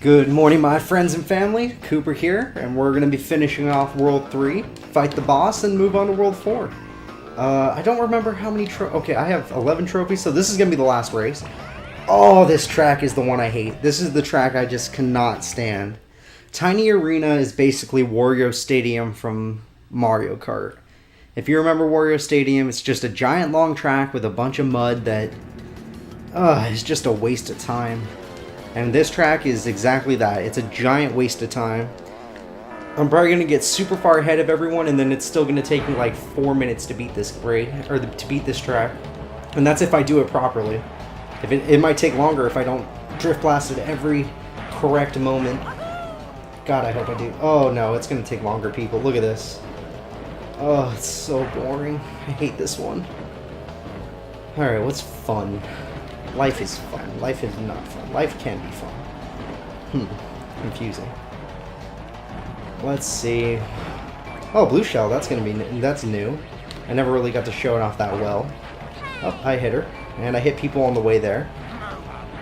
Good morning, my friends and family. Cooper here, and we're going to be finishing off World 3, fight the boss, and move on to World 4. I don't remember how many okay, I have 11 trophies, so this is going to be the last race. Oh, this track is the one I hate. This is the track I just cannot stand. Tiny Arena is basically Wario Stadium from Mario Kart. If you remember Wario Stadium, it's just a giant long track with a bunch of mud that is just a waste of time. And this track is exactly that. It's a giant waste of time. I'm probably going to get super far ahead of everyone, and then it's still going to take me like 4 minutes to beat this grade, or to beat this track. And that's if I do it properly. If it might take longer if I don't drift blast at every correct moment. God, I hope I do. Oh no, it's going to take longer, people. Look at this. Oh, it's so boring. I hate this one. Alright, what's fun? Life is fun. Life is not fun. Life can be fun. Confusing. Let's see. Oh, blue shell. That's new. I never really got to show it off that well. Oh, I hit her, and I hit people on the way there.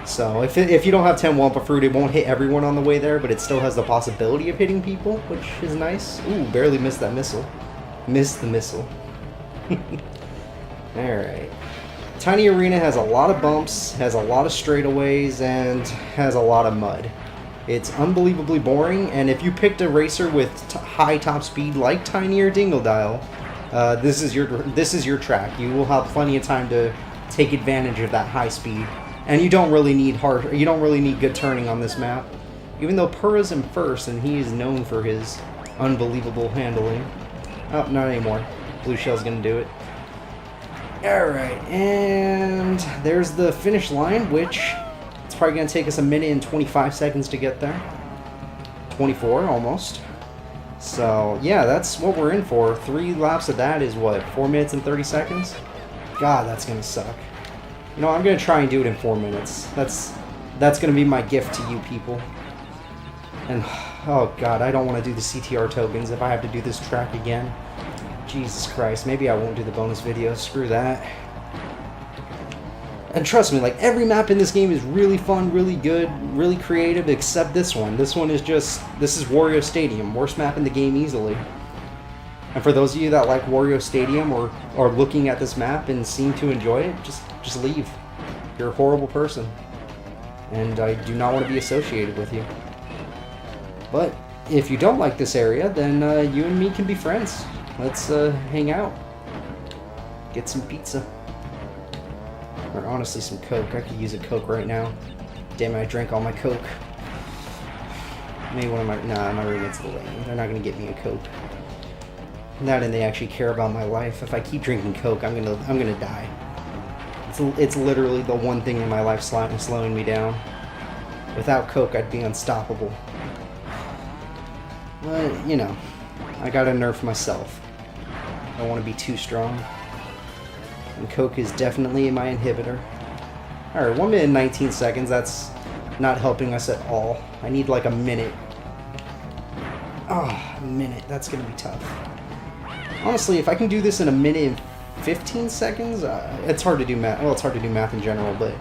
So if you don't have 10 Wampa Fruit, it won't hit everyone on the way there, but it still has the possibility of hitting people, which is nice. Ooh, barely missed that missile. Missed the missile. All right. Tiny Arena has a lot of bumps, has a lot of straightaways, and has a lot of mud. It's unbelievably boring, and if you picked a racer with high top speed like Tiny or Dingodile, this is your track. You will have plenty of time to take advantage of that high speed, and you don't really need good turning on this map. Even though Purra's in first, and he is known for his unbelievable handling. Oh, not anymore. Blue Shell's gonna do it. Alright, and there's the finish line, which it's probably going to take us 1 minute and 25 seconds to get there. 24, almost. So, yeah, that's what we're in for. 3 laps of that is, what, 4 minutes and 30 seconds? God, that's going to suck. You know, I'm going to try and do it in 4 minutes. That's going to be my gift to you people. And, oh God, I don't want to do the CTR tokens if I have to do this track again. Jesus Christ, maybe I won't do the bonus video. Screw that. And trust me, like, every map in this game is really fun, really good, really creative, except this one. This one is just, this is Wario Stadium. Worst map in the game easily. And for those of you that like Wario Stadium or are looking at this map and seem to enjoy it, just leave. You're a horrible person. And I do not want to be associated with you. But if you don't like this area, then you and me can be friends. Let's hang out. Get some pizza. Or honestly, some Coke. I could use a Coke right now. Damn it, I drank all my Coke. Maybe one of my... Nah, my roommate's the lame. They're not going to get me a Coke. Not and they actually care about my life. If I keep drinking Coke, I'm gonna die. It's literally the one thing in my life slowing me down. Without Coke, I'd be unstoppable. But, you know, I gotta nerf myself. I don't want to be too strong. And Coke is definitely my inhibitor. Alright, 1 minute and 19 seconds. That's not helping us at all. I need like a minute. Oh, a minute. That's going to be tough. Honestly, if I can do this in 1 minute and 15 seconds, it's hard to do math. Well, it's hard to do math in general, but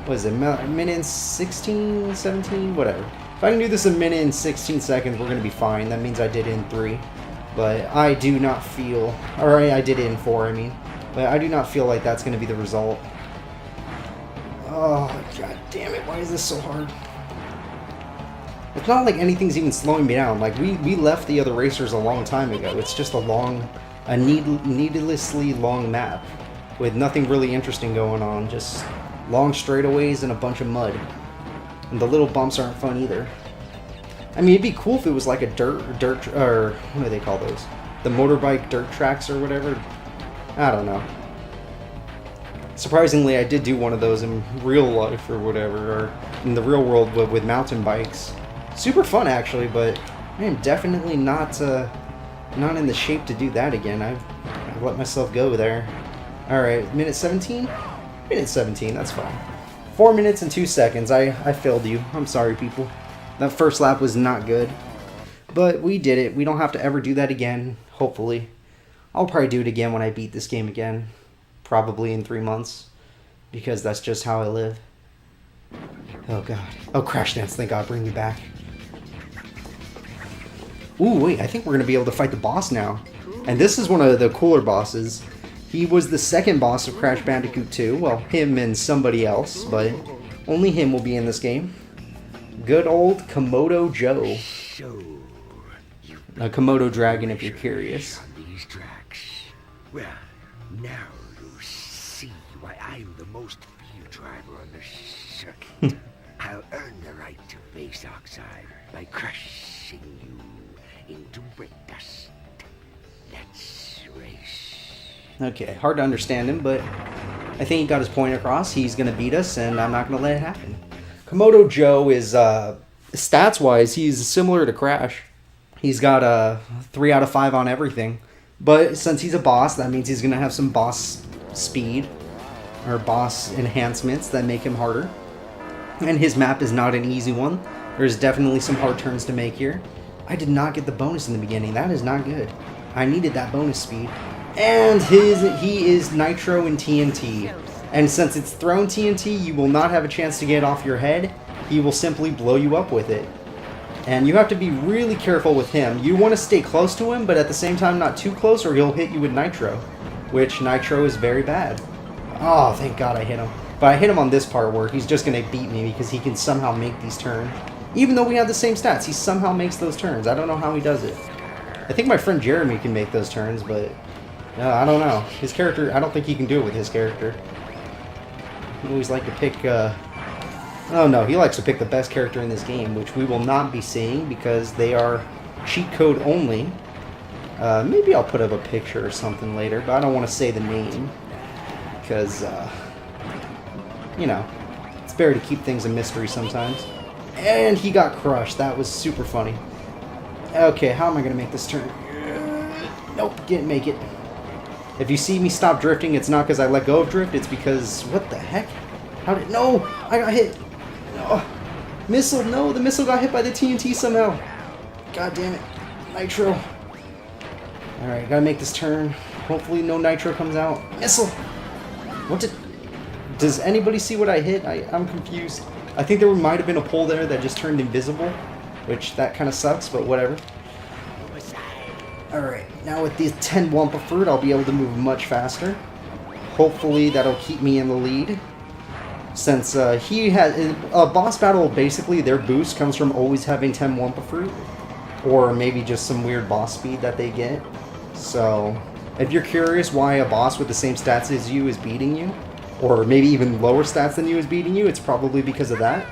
what is it? 1 minute and 16, 17, whatever. If I can do this in 1 minute and 16 seconds, we're going to be fine. That means I did it in 3. But I do not feel... Or I did it in 4, I mean. But I do not feel like that's going to be the result. Oh, God damn it. Why is this so hard? It's not like anything's even slowing me down. Like, we left the other racers a long time ago. It's just a needlessly long map. With nothing really interesting going on. Just long straightaways and a bunch of mud. And the little bumps aren't fun either. I mean, it'd be cool if it was like a dirt, or what do they call those? The motorbike dirt tracks or whatever. I don't know. Surprisingly, I did do one of those in real life or whatever, or in the real world with mountain bikes. Super fun, actually, but I am definitely not in the shape to do that again. I've let myself go there. Alright, minute 17? Minute 17, that's fine. 4 minutes and 2 seconds. I failed you. I'm sorry, people. That first lap was not good. But we did it. We don't have to ever do that again, hopefully. I'll probably do it again when I beat this game again. Probably in 3 months. Because that's just how I live. Oh god. Oh, Crash Dance, thank god, bring me back. Ooh, wait, I think we're gonna be able to fight the boss now. And this is one of the cooler bosses. He was the second boss of Crash Bandicoot 2. Well, him and somebody else, but only him will be in this game. Good old Komodo Joe. A Komodo Dragon, if you're curious. These tracks. Well, now you see why I'm the most field driver on the circuit. I'll earn the right to face Oxide by crushing you into brick dust. Let's race. Okay, hard to understand him, but I think he got his point across. He's going to beat us, and I'm not going to let it happen. Komodo Joe is, stats-wise, he's similar to Crash. He's got a 3 out of 5 on everything. But since he's a boss, that means he's going to have some boss speed, or boss enhancements that make him harder. And his map is not an easy one. There's definitely some hard turns to make here. I did not get the bonus in the beginning. That is not good. I needed that bonus speed. And he is Nitro and TNT. And since it's thrown TNT, you will not have a chance to get off your head. He will simply blow you up with it. And you have to be really careful with him. You want to stay close to him, but at the same time not too close, or he'll hit you with Nitro. Which Nitro is very bad. Oh, thank God I hit him. But I hit him on this part where he's just going to beat me because he can somehow make these turns. Even though we have the same stats, he somehow makes those turns. I don't know how he does it. I think my friend Jeremy can make those turns, but I don't know. His character, I don't think he can do it with his character. He always like to pick, oh no, he likes to pick the best character in this game, which we will not be seeing because they are cheat code only. Maybe I'll put up a picture or something later, but I don't want to say the name because, you know, it's better to keep things a mystery sometimes. And he got crushed. That was super funny. Okay, how am I going to make this turn? Nope, didn't make it. If you see me stop drifting, it's not because I let go of drift. It's because... What the heck? How did... No! I got hit! No! Missile! No! The missile got hit by the TNT somehow! God damn it. Nitro. Alright, gotta make this turn. Hopefully no Nitro comes out. Missile! What did... Does anybody see what I hit? I'm confused. I think there might have been a pole there that just turned invisible, which that kind of sucks, but whatever. Alright, now with these 10 Wumpa Fruit, I'll be able to move much faster. Hopefully that'll keep me in the lead. Since he has... A boss battle, basically, their boost comes from always having 10 Wumpa Fruit. Or maybe just some weird boss speed that they get. So, if you're curious why a boss with the same stats as you is beating you, or maybe even lower stats than you is beating you, it's probably because of that.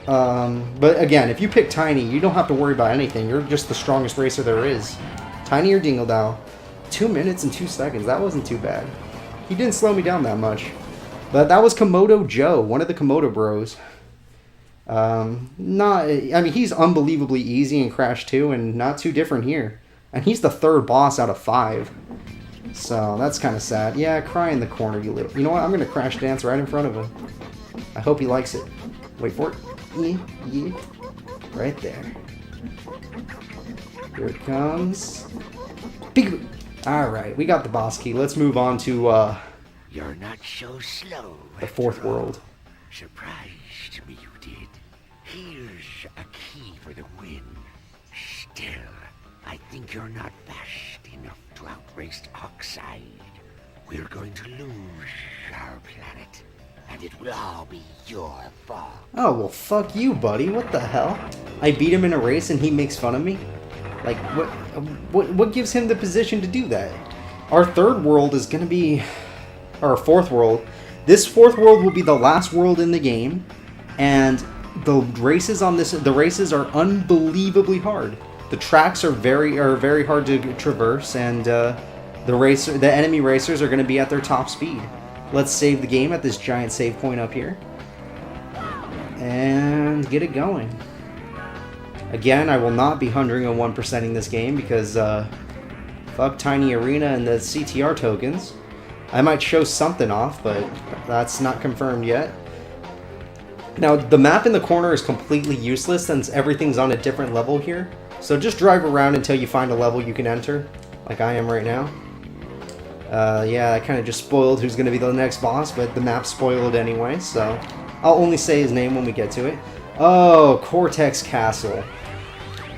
But again, if you pick Tiny, you don't have to worry about anything. You're just the strongest racer there is. Tiny or Dingle Dow. 2 minutes and 2 seconds. That wasn't too bad. He didn't slow me down that much. But that was Komodo Joe, one of the Komodo bros. I mean, he's unbelievably easy in Crash 2 and not too different here. And he's the 3rd boss out of 5. So, that's kind of sad. Yeah, cry in the corner, you little... You know what? I'm going to Crash Dance right in front of him. I hope he likes it. Wait for it. Yeah. Right there. Here it comes. Peekaboo! Alright, we got the boss key. Let's move on to, You're not so slow. the 4th world. Surprised me you did. Here's a key for the win. Still, I think you're not fast enough to outrace Oxide. We're going to lose our planet, and it will all be your fault. Oh, well, fuck you, buddy. What the hell? I beat him in a race and he makes fun of me? Like, what gives him the position to do that? Our 3rd world is going to be... Our 4th world. This 4th world will be the last world in the game, and the races on this... The races are unbelievably hard. The tracks are very hard to traverse, and the enemy racers are going to be at their top speed. Let's save the game at this giant save point up here. And get it going. Again, I will not be 101%ing this game because fuck Tiny Arena and the CTR tokens. I might show something off, but that's not confirmed yet. Now, the map in the corner is completely useless since everything's on a different level here. So just drive around until you find a level you can enter, like I am right now. Yeah, I kind of just spoiled who's going to be the next boss, but the map spoiled anyway, so I'll only say his name when we get to it. Oh, Cortex Castle.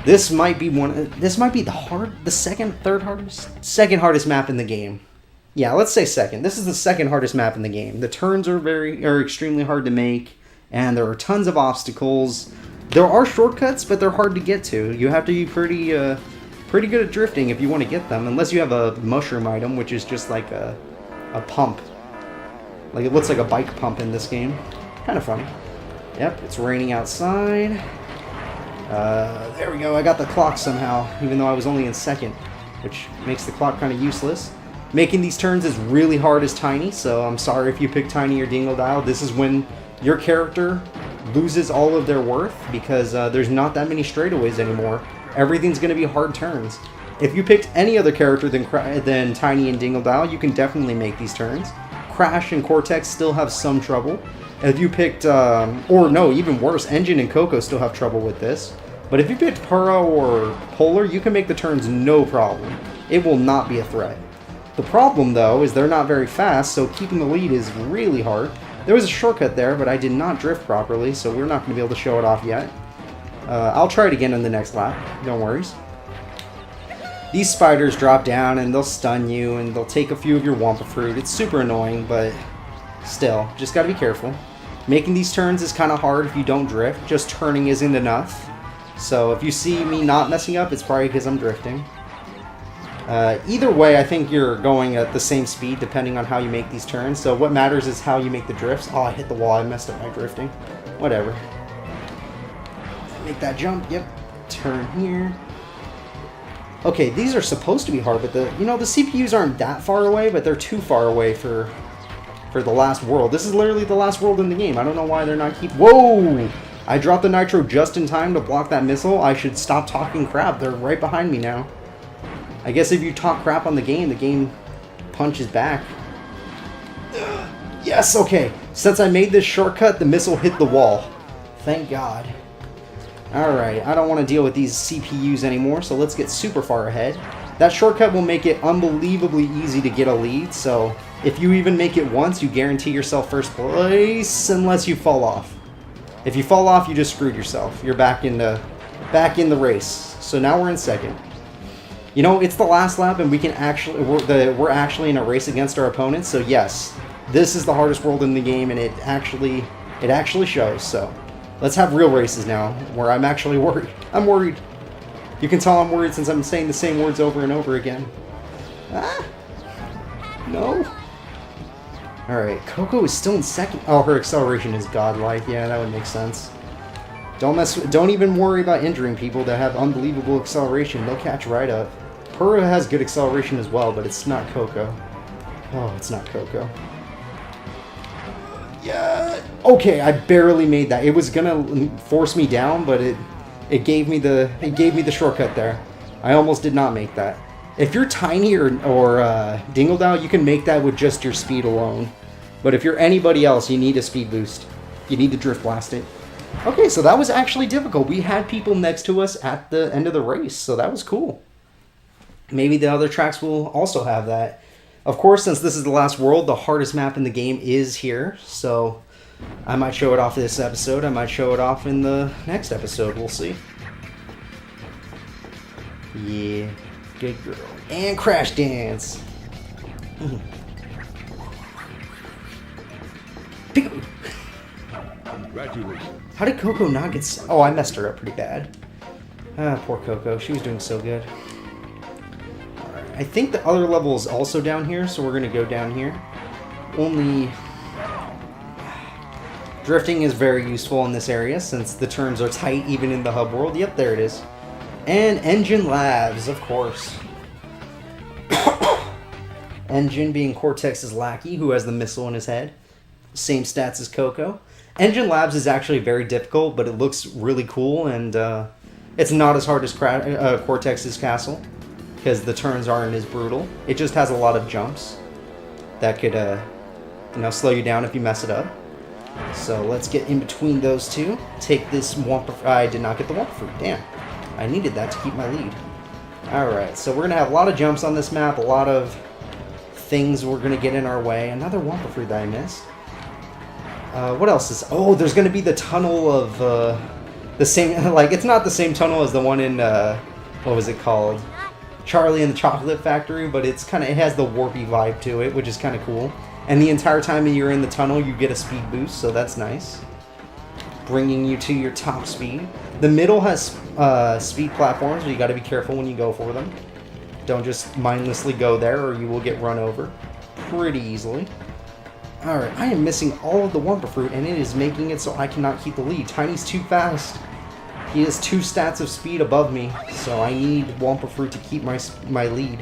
This might be the second hardest map in the game. Yeah, let's say second. This is the second hardest map in the game. The turns are extremely hard to make, and there are tons of obstacles. There are shortcuts, but they're hard to get to. You have to be pretty good at drifting if you want to get them, unless you have a mushroom item, which is just like a pump. Like, it looks like a bike pump in this game. Kind of funny. Yep, it's raining outside. There we go, I got the clock somehow, even though I was only in second, which makes the clock kind of useless. Making these turns is really hard as Tiny, so I'm sorry if you pick Tiny or Dingodile. This is when your character loses all of their worth, because there's not that many straightaways anymore. Everything's going to be hard turns. If you picked any other character than Tiny and Dingodile, you can definitely make these turns. Crash and Cortex still have some trouble. If you picked, or no, even worse, N.Gin and Coco still have trouble with this. But if you picked Purro or Polar, you can make the turns no problem. It will not be a threat. The problem, though, is they're not very fast, so keeping the lead is really hard. There was a shortcut there, but I did not drift properly, so we're not going to be able to show it off yet. I'll try it again in the next lap, no worries. These spiders drop down and they'll stun you and they'll take a few of your Wampa fruit. It's super annoying, but still, just gotta be careful. Making these turns is kind of hard if you don't drift. Just turning isn't enough. So if you see me not messing up, it's probably because I'm drifting. Either way, I think you're going at the same speed depending on how you make these turns. So what matters is how you make the drifts. Oh, I hit the wall. I messed up my drifting. Whatever. Make that jump. Yep. Turn here. Okay, these are supposed to be hard, but the CPUs aren't that far away, but they're too far away for the last world. This is literally the last world in the game. I don't know why they're not Whoa! I dropped the nitro just in time to block that missile. I should stop talking crap. They're right behind me now. I guess if you talk crap on the game punches back. Yes, okay. Since I made this shortcut, the missile hit the wall. Thank God. Alright, I don't want to deal with these CPUs anymore, so let's get super far ahead. That shortcut will make it unbelievably easy to get a lead, so if you even make it once, you guarantee yourself first place, unless you fall off. If you fall off, you just screwed yourself. You're back in the race. So now we're in second. You know, it's the last lap, and we're actually in a race against our opponents, so yes, this is the hardest world in the game, and it actually shows, so... Let's have real races now, where I'm actually worried. I'm worried. You can tell I'm worried since I'm saying the same words over and over again. Ah! No? Alright, Coco is still in second. Oh, her acceleration is godlike. Yeah, that would make sense. Don't even worry about injuring people that have unbelievable acceleration. They'll catch right up. Purra has good acceleration as well, but it's not Coco. Oh, it's not Coco. Yeah. Okay, I barely made that. It was gonna force me down, but it gave me the shortcut there. I almost did not make that. If you're Tiny or Dingodile, you can make that with just your speed alone. But if you're anybody else, you need a speed boost. You need to drift blast it. Okay, so that was actually difficult. We had people next to us at the end of the race, so that was cool. Maybe the other tracks will also have that. Of course, since this is the last world, the hardest map in the game is here, so I might show it off this episode. I might show it off in the next episode. We'll see. Yeah, good girl. And crash dance. Peekaboo. Congratulations. How did Coco not get... Oh, I messed her up pretty bad. Ah, poor Coco. She was doing so good. I think the other level is also down here, so we're going to go down here. Only... Drifting is very useful in this area, since the turns are tight even in the hub world. Yep, there it is. And N.Gin Labs, of course. N.Gin being Cortex's lackey, who has the missile in his head. Same stats as Coco. N.Gin Labs is actually very difficult, but it looks really cool, and it's not as hard as Cortex's Castle, because the turns aren't as brutal. It just has a lot of jumps that could, slow you down if you mess it up. So let's get in between those two. Take this Wampa... I did not get the Wampa fruit. Damn. I needed that to keep my lead. Alright, so we're going to have a lot of jumps on this map, a lot of things we're going to get in our way. Another Wampa fruit that I missed. What else is... Oh, there's going to be the tunnel of the same... Like, it's not the same tunnel as the one in... what was it called? Charlie and the Chocolate Factory, but it's kind of... It has the warpy vibe to it, which is kind of cool. And the entire time you're in the tunnel, you get a speed boost, so that's nice. Bringing you to your top speed. The middle has speed platforms, but you got to be careful when you go for them. Don't just mindlessly go there, or you will get run over pretty easily. Alright, I am missing all of the Wumpa Fruit, and it is making it so I cannot keep the lead. Tiny's too fast. He has 2 stats of speed above me, so I need Wumpa Fruit to keep my lead.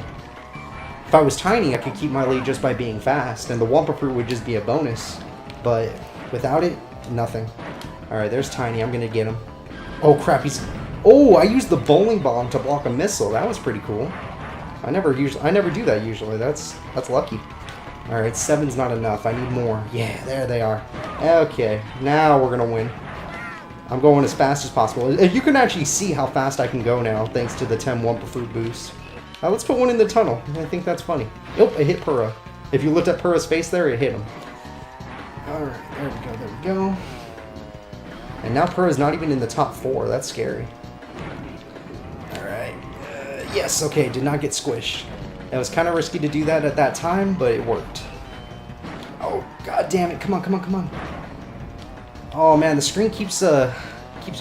If I was Tiny, I could keep my lead just by being fast, and the Wumpa Fruit would just be a bonus. But without it, nothing. Alright, there's Tiny. I'm gonna get him. Oh crap, he's... Oh, I used the bowling bomb to block a missile. That was pretty cool. I never do that usually. That's lucky. Alright, 7's not enough. I need more. Yeah, there they are. Okay, now we're gonna win. I'm going as fast as possible. You can actually see how fast I can go now, thanks to the 10 Wumpa Fruit boost. Let's put one in the tunnel. I think that's funny. Oh, it hit Purah. If you looked at Purah's face there, it hit him. Alright, there we go, there we go. And now Purah's not even in the top 4. That's scary. Alright. Yes, okay, did not get squished. It was kind of risky to do that at that time, but it worked. Oh, god damn it. Come on, come on, come on. Oh man, the screen keeps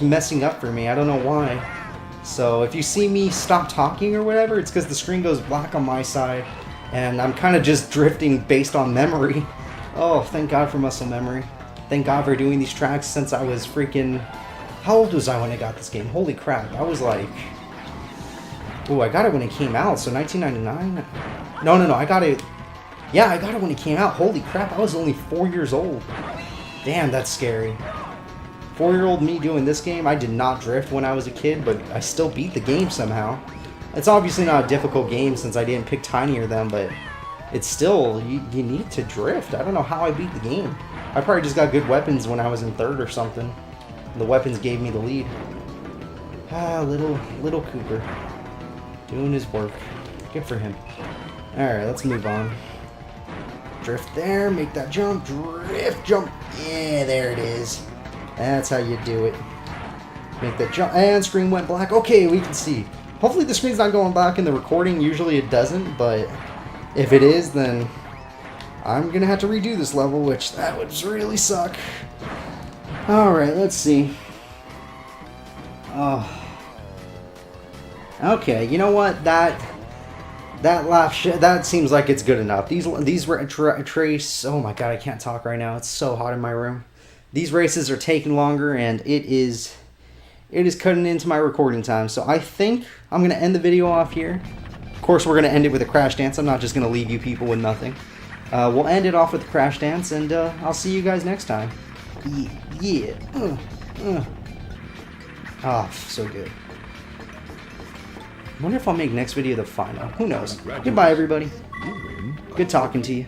messing up for me. I don't know why. So if you see me stop talking or whatever, it's because the screen goes black on my side, and I'm kind of just drifting based on memory. Oh, thank God for muscle memory. Thank God for doing these tracks since I was freaking... How old was I when I got this game? Holy crap, I was like... Ooh, I got it when it came out, so 1999? No, I got it... Yeah, I got it when it came out. Holy crap, I was only 4 years old. Damn, that's scary. 4-year-old me doing this game, I did not drift when I was a kid, but I still beat the game somehow. It's obviously not a difficult game since I didn't pick Tiny or them, but it's still, you need to drift. I don't know how I beat the game. I probably just got good weapons when I was in 3rd or something. The weapons gave me the lead. Ah, little Cooper. Doing his work. Good for him. Alright, let's move on. Drift there, make that jump, drift, jump. Yeah, there it is. That's how you do it. Make that jump, and screen went black. Okay, we can see. Hopefully the screen's not going black in the recording. Usually it doesn't, but if it is, then I'm gonna have to redo this level, which that would really suck. Alright, let's see. Oh. Okay, you know what? That seems like it's good enough. These trace. Oh my god, I can't talk right now. It's so hot in my room. These races are taking longer, and it is cutting into my recording time. So I think I'm gonna end the video off here. Of course, we're gonna end it with a crash dance. I'm not just gonna leave you people with nothing. We'll end it off with a crash dance, and I'll see you guys next time. Yeah. Oh, so good. I wonder if I'll make next video the final. Who knows? Goodbye, everybody. Good talking to you.